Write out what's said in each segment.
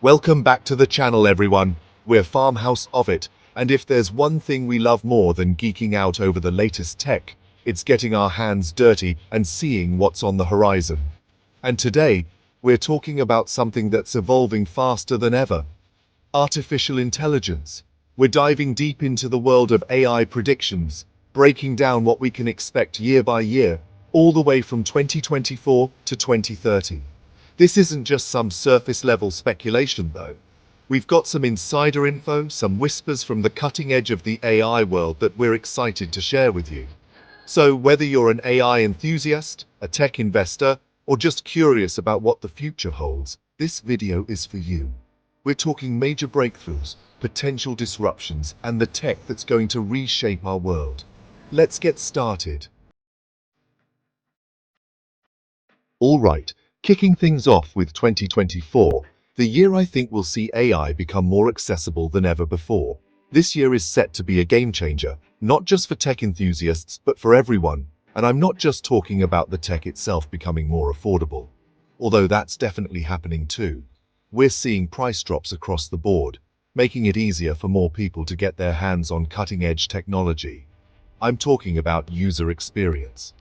Welcome back to the channel, everyone. We're Farmhouse of It, and if there's one thing we love more than geeking out over the latest tech, it's getting our hands dirty and seeing what's on the horizon. And today, we're talking about something that's evolving faster than ever: artificial intelligence. We're diving deep into the world of AI predictions, breaking down what we can expect year by year, all the way from 2024 to 2030. This isn't just some surface-level speculation, though. We've got some insider info, some whispers from the cutting edge of the AI world that we're excited to share with you. So whether you're an AI enthusiast, a tech investor, or just curious about what the future holds, this video is for you. We're talking major breakthroughs, potential disruptions, and the tech that's going to reshape our world. Let's get started. All right. Kicking things off with 2024, the year I think will see AI become more accessible than ever before. This year is set to be a game changer, not just for tech enthusiasts, but for everyone. And I'm not just talking about the tech itself becoming more affordable, although that's definitely happening too. We're seeing price drops across the board, making it easier for more people to get their hands on cutting-edge technology. I'm talking about user experience.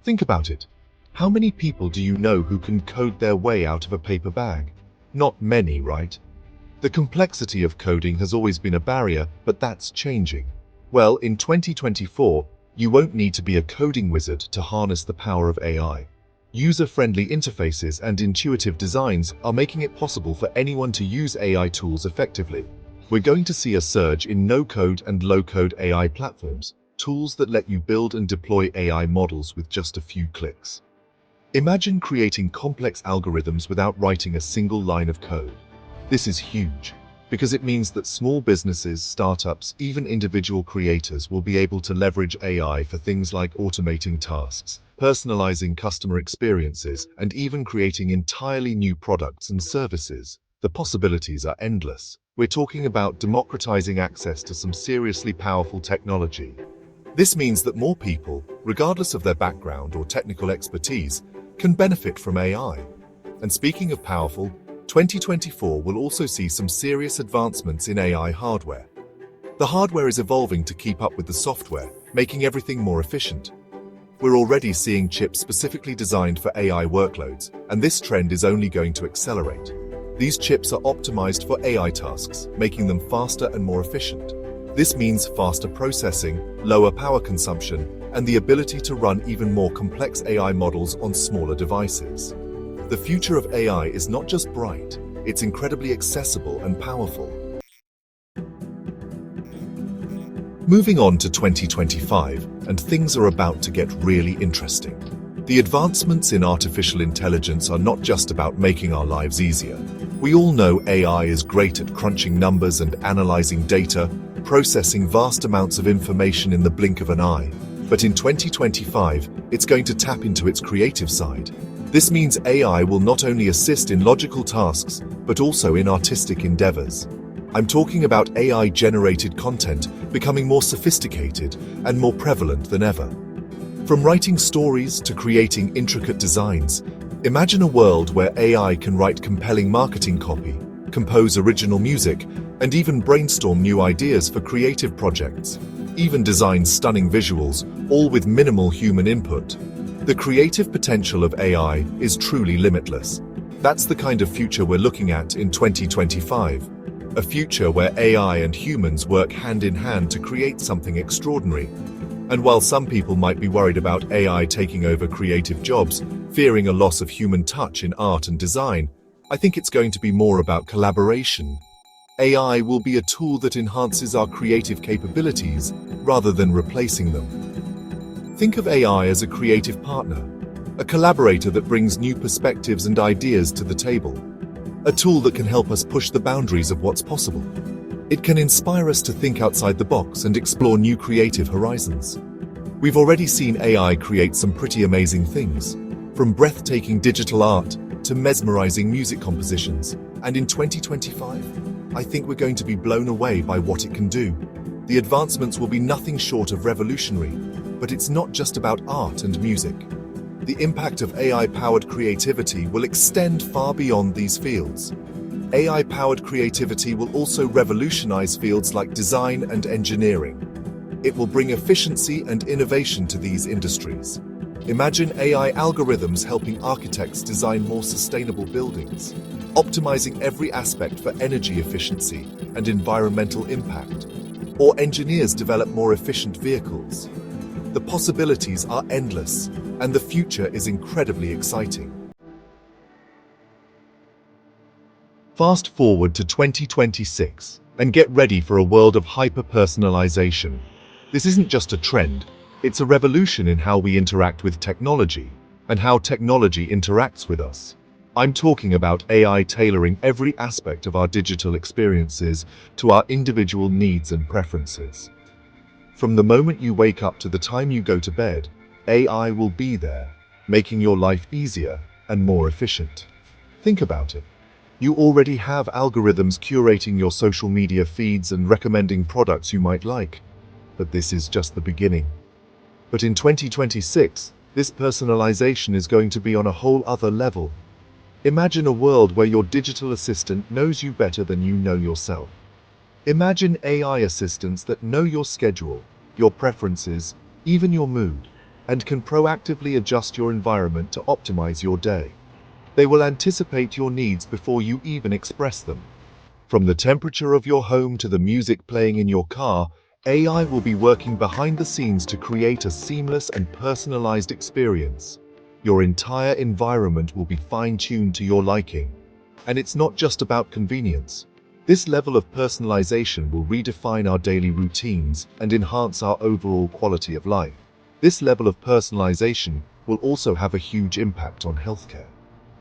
Think about it. How many people do you know who can code their way out of a paper bag? Not many, right? The complexity of coding has always been a barrier, but that's changing. Well, in 2024, you won't need to be a coding wizard to harness the power of AI. User-friendly interfaces and intuitive designs are making it possible for anyone to use AI tools effectively. We're going to see a surge in no-code and low-code AI platforms, tools that let you build and deploy AI models with just a few clicks. Imagine creating complex algorithms without writing a single line of code. This is huge, because it means that small businesses, startups, even individual creators will be able to leverage AI for things like automating tasks, personalizing customer experiences, and even creating entirely new products and services. The possibilities are endless. We're talking about democratizing access to some seriously powerful technology. This means that more people, regardless of their background or technical expertise, can benefit from AI. And speaking of powerful, 2024 will also see some serious advancements in AI hardware. The hardware is evolving to keep up with the software, making everything more efficient. We're already seeing chips specifically designed for AI workloads, and this trend is only going to accelerate. These chips are optimized for AI tasks, making them faster and more efficient. This means faster processing, lower power consumption, and the ability to run even more complex AI models on smaller devices. The future of AI is not just bright, it's incredibly accessible and powerful. Moving on to 2025, and things are about to get really interesting. The advancements in artificial intelligence are not just about making our lives easier. We all know AI is great at crunching numbers and analyzing data, processing vast amounts of information in the blink of an eye. But in 2025, it's going to tap into its creative side. This means AI will not only assist in logical tasks, but also in artistic endeavors. I'm talking about AI-generated content becoming more sophisticated and more prevalent than ever. From writing stories to creating intricate designs, imagine a world where AI can write compelling marketing copy, compose original music, and even brainstorm new ideas for creative projects. Even design stunning visuals, all with minimal human input. The creative potential of AI is truly limitless. That's the kind of future we're looking at in 2025. A future where AI and humans work hand in hand to create something extraordinary. And while some people might be worried about AI taking over creative jobs, fearing a loss of human touch in art and design, I think it's going to be more about collaboration. AI will be a tool that enhances our creative capabilities rather than replacing them. Think of AI as a creative partner, a collaborator that brings new perspectives and ideas to the table, a tool that can help us push the boundaries of what's possible. It can inspire us to think outside the box and explore new creative horizons. We've already seen AI create some pretty amazing things, from breathtaking digital art to mesmerizing music compositions, and in 2025, I think we're going to be blown away by what it can do. The advancements will be nothing short of revolutionary, but it's not just about art and music. The impact of AI-powered creativity will extend far beyond these fields. AI-powered creativity will also revolutionize fields like design and engineering. It will bring efficiency and innovation to these industries. Imagine AI algorithms helping architects design more sustainable buildings, optimizing every aspect for energy efficiency and environmental impact, or engineers develop more efficient vehicles. The possibilities are endless, and the future is incredibly exciting. Fast forward to 2026, and get ready for a world of hyper-personalization. This isn't just a trend, it's a revolution in how we interact with technology, and how technology interacts with us. I'm talking about AI tailoring every aspect of our digital experiences to our individual needs and preferences. From the moment you wake up to the time you go to bed, AI will be there, making your life easier and more efficient. Think about it. You already have algorithms curating your social media feeds and recommending products you might like. But this is just the beginning. But in 2026, this personalization is going to be on a whole other level. Imagine a world where your digital assistant knows you better than you know yourself. Imagine AI assistants that know your schedule, your preferences, even your mood, and can proactively adjust your environment to optimize your day. They will anticipate your needs before you even express them. From the temperature of your home to the music playing in your car, AI will be working behind the scenes to create a seamless and personalized experience. Your entire environment will be fine-tuned to your liking. And it's not just about convenience. This level of personalization will redefine our daily routines and enhance our overall quality of life. This level of personalization will also have a huge impact on healthcare.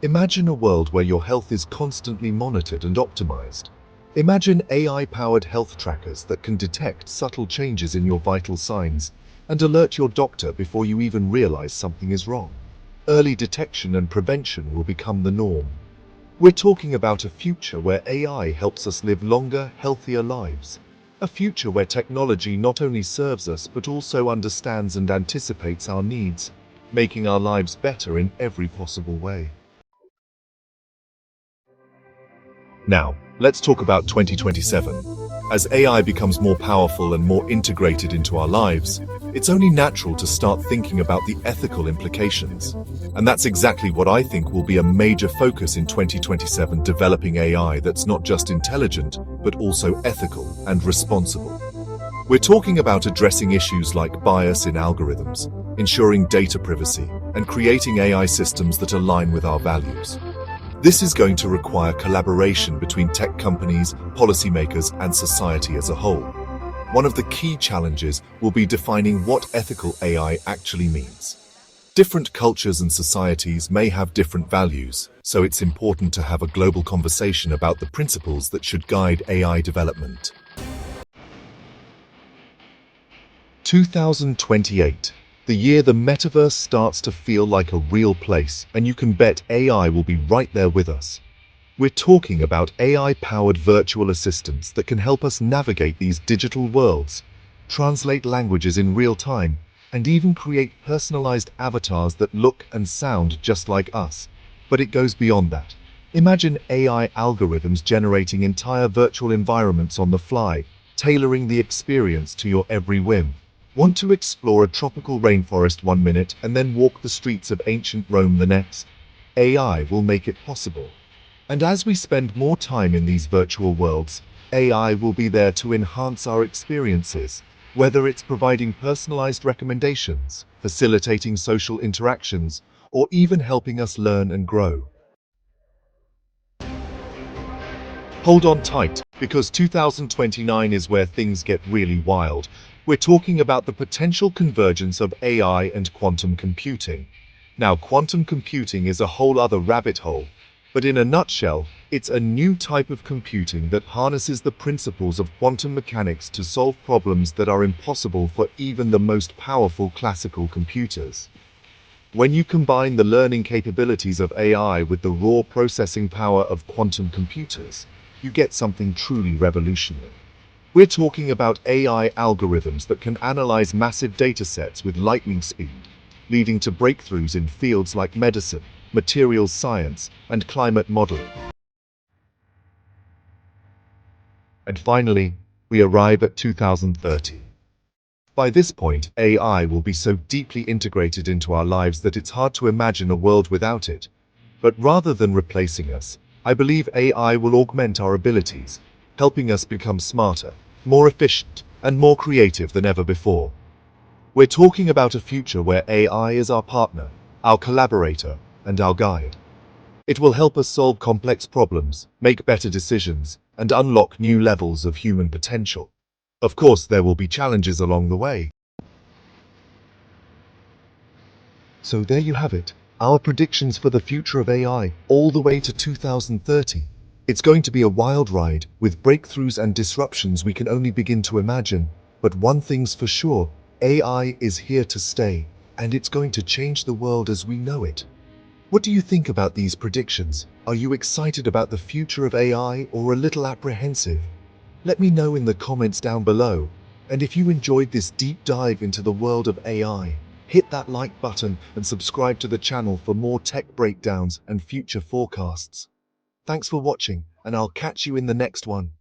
Imagine a world where your health is constantly monitored and optimized. Imagine AI-powered health trackers that can detect subtle changes in your vital signs and alert your doctor before you even realize something is wrong. Early detection and prevention will become the norm. We're talking about a future where AI helps us live longer, healthier lives. A future where technology not only serves us but also understands and anticipates our needs, making our lives better in every possible way. Now, let's talk about 2027. As AI becomes more powerful and more integrated into our lives, it's only natural to start thinking about the ethical implications. And that's exactly what I think will be a major focus in 2027, developing AI that's not just intelligent, but also ethical and responsible. We're talking about addressing issues like bias in algorithms, ensuring data privacy, and creating AI systems that align with our values. This is going to require collaboration between tech companies, policymakers, and society as a whole. One of the key challenges will be defining what ethical AI actually means. Different cultures and societies may have different values, so it's important to have a global conversation about the principles that should guide AI development. 2028. The year the metaverse starts to feel like a real place, and you can bet AI will be right there with us. We're talking about AI-powered virtual assistants that can help us navigate these digital worlds, translate languages in real time, and even create personalized avatars that look and sound just like us. But it goes beyond that. Imagine AI algorithms generating entire virtual environments on the fly, tailoring the experience to your every whim. Want to explore a tropical rainforest one minute and then walk the streets of ancient Rome the next? AI will make it possible. And as we spend more time in these virtual worlds, AI will be there to enhance our experiences, whether it's providing personalized recommendations, facilitating social interactions, or even helping us learn and grow. Hold on tight, because 2029 is where things get really wild. We're talking about the potential convergence of AI and quantum computing. Now, quantum computing is a whole other rabbit hole, but in a nutshell, it's a new type of computing that harnesses the principles of quantum mechanics to solve problems that are impossible for even the most powerful classical computers. When you combine the learning capabilities of AI with the raw processing power of quantum computers, you get something truly revolutionary. We're talking about AI algorithms that can analyze massive datasets with lightning speed, leading to breakthroughs in fields like medicine, materials science, and climate modeling. And finally, we arrive at 2030. By this point, AI will be so deeply integrated into our lives that it's hard to imagine a world without it. But rather than replacing us, I believe AI will augment our abilities, helping us become smarter, more efficient, and more creative than ever before. We're talking about a future where AI is our partner, our collaborator, and our guide. It will help us solve complex problems, make better decisions, and unlock new levels of human potential. Of course, there will be challenges along the way. So there you have it, our predictions for the future of AI, all the way to 2030. It's going to be a wild ride, with breakthroughs and disruptions we can only begin to imagine. But one thing's for sure, AI is here to stay, and it's going to change the world as we know it. What do you think about these predictions? Are you excited about the future of AI or a little apprehensive? Let me know in the comments down below. And if you enjoyed this deep dive into the world of AI, hit that like button and subscribe to the channel for more tech breakdowns and future forecasts. Thanks for watching, and I'll catch you in the next one.